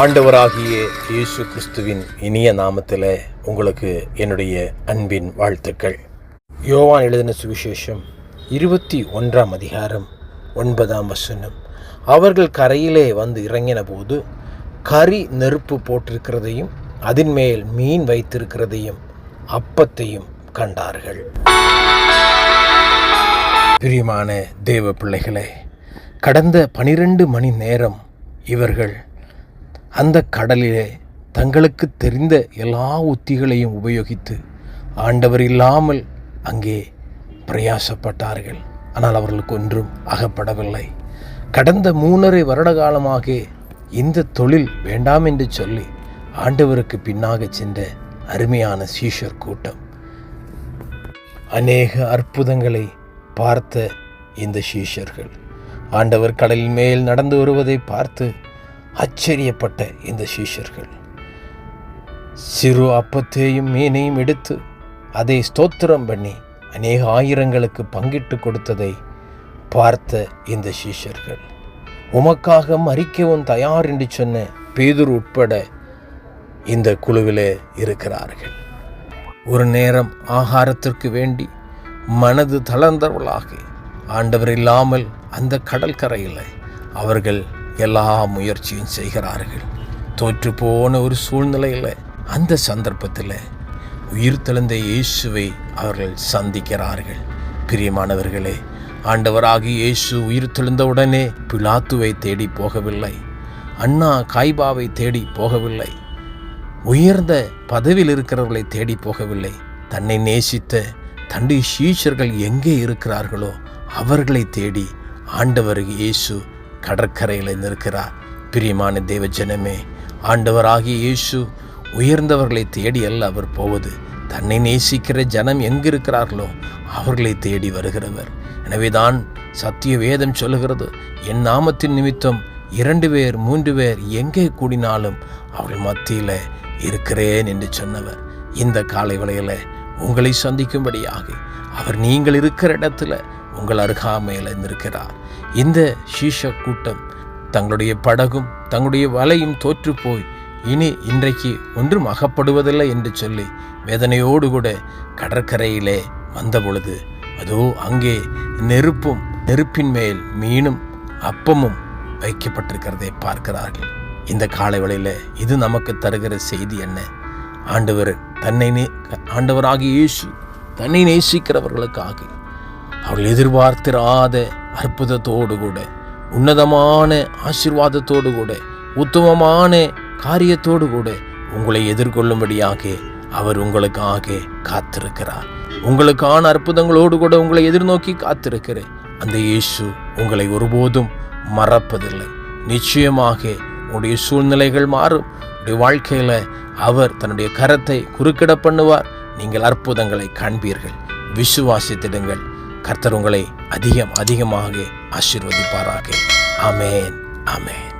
ஆண்டவராகிய இயேசு கிறிஸ்துவின் இனிய நாமத்தில் உங்களுக்கு என்னுடைய அன்பின் வாழ்த்துக்கள். யோவான் எழுதின சுவிசேஷம் 21 அதிகாரம் 9 அவர்கள் கரையிலே வந்து இறங்கின போது கரி நெருப்பு போட்டிருக்கிறதையும் அதன் மேல் மீன் வைத்திருக்கிறதையும் அப்பத்தையும் கண்டார்கள். பிரியமான தேவ பிள்ளைகளே, கடந்த 12 மணி நேரம் இவர்கள் அந்த கடலிலே தங்களுக்கு தெரிந்த எல்லா உத்திகளையும் உபயோகித்து ஆண்டவர் இல்லாமல் அங்கே பிரயாசப்பட்டார்கள். ஆனால் அவர்களுக்கு ஒன்றும் அகப்படவில்லை. கடந்த 3.5 வருட காலமாக இந்த தொழில் வேண்டாம் என்று சொல்லி ஆண்டவருக்கு பின்னாக சென்ற அருமையான சீஷர் கூட்டம், அநேக அற்புதங்களை பார்த்த இந்த சீஷர்கள் ஆண்டவர் கடலின் மேல் நடந்து வருவதை பார்த்து ஆச்சரியப்பட்ட இந்த சீஷர்கள் சிறு அப்பத்தையும் மீனையும் எடுத்து அதை ஸ்தோத்திரம் பண்ணி அநேக ஆயிரங்களுக்கு பங்கிட்டு கொடுத்ததை பார்த்த இந்த சீஷர்கள் உமக்காக மரிக்கவும் தயார் என்று சொன்ன பேதுரு உட்பட இந்த குழுவிலே இருக்கிறார்கள். ஒரு நேரம் ஆகாரத்திற்கு வேண்டி மனது தளர்ந்தவர்களாக ஆண்டவர் இல்லாமல் அந்த கடல் கரையில் அவர்கள் எல்லா முயற்சியும் செய்கிறார்கள். தோற்று போன ஒரு சூழ்நிலையில் அந்த சந்தர்ப்பத்தில் உயிர்த்தெழுந்த இயேசுவை அவர்கள் சந்திக்கிறார்கள். பிரியமானவர்களே, ஆண்டவராகிய இயேசு உயிர்த்தெழுந்தவுடனே பிலாத்துவை தேடி போகவில்லை, அண்ணா காய்பாவை தேடி போகவில்லை, உயர்ந்த பதவியில் இருக்கிறவர்களை தேடி போகவில்லை. தன்னை நேசித்த தன்னுடைய சீஷர்கள் எங்கே இருக்கிறார்களோ அவர்களை தேடி ஆண்டவர் இயேசு கடற்கரையில் நிற்கிறார். பிரியமான தேவ ஜனமே, ஆண்டவராகிய இயேசு உயர்ந்தவர்களை தேடி அல்ல அவர் போவது, தன்னை நேசிக்கிற ஜனம் எங்கு இருக்கிறார்களோ அவர்களை தேடி வருகிறவர். எனவேதான் சத்திய வேதம் சொல்லுகிறது, என் நாமத்தின் நிமித்தம் 2 பேர் 3 பேர் எங்கே கூடினாலும் அவர்கள் மத்தியில் இருக்கிறேன் என்று சொன்னவர் இந்த காலை வேளையில் உங்களை சந்திக்கும்படியாக அவர் நீங்கள் இருக்கிற இடத்துல உங்கள் அருகாமையில் நிற்கிறார். இந்த சீஷ கூட்டம் தங்களுடைய படகும் தங்களுடைய வலையும் தோற்று போய் இன்றைக்கு ஒன்றும் அகப்படுவதில்லை என்று சொல்லி வேதனையோடு கூட கடற்கரையிலே வந்த பொழுது அதோ அங்கே நெருப்பின் மேல் மீனும் அப்பமும் வைக்கப்பட்டிருக்கிறதை பார்க்கிறார்கள். இந்த காலை வேளையில் இது நமக்கு தருகிற செய்தி என்ன? ஆண்டவராகிய இயேசு தன்னை நேசிக்கிறவர்களுக்காக அவர்கள் எதிர்பார்த்திராத அற்புதத்தோடு கூட, உன்னதமான ஆசீர்வாதத்தோடு கூட, உத்தமமான காரியத்தோடு கூட உங்களை எதிர்கொள்ளும்படியாக அவர் உங்களுக்காக காத்திருக்கிறார். உங்களுக்கான அற்புதங்களோடு கூட உங்களை எதிர்நோக்கி காத்திருக்கிற அந்த இயேசு உங்களை ஒருபோதும் மறப்பதில்லை. நிச்சயமாக உங்களுடைய சூழ்நிலைகள் மாறும். உங்களுடைய வாழ்க்கையில் அவர் தன்னுடைய கரத்தை குறுக்கிட பண்ணுவார். நீங்கள் அற்புதங்களை காண்பீர்கள். விசுவாசித்திடுங்கள். கர்த்தர் உங்களை அதிகமாக ஆசீர்வதிப்பாராக. ஆமென், ஆமென்.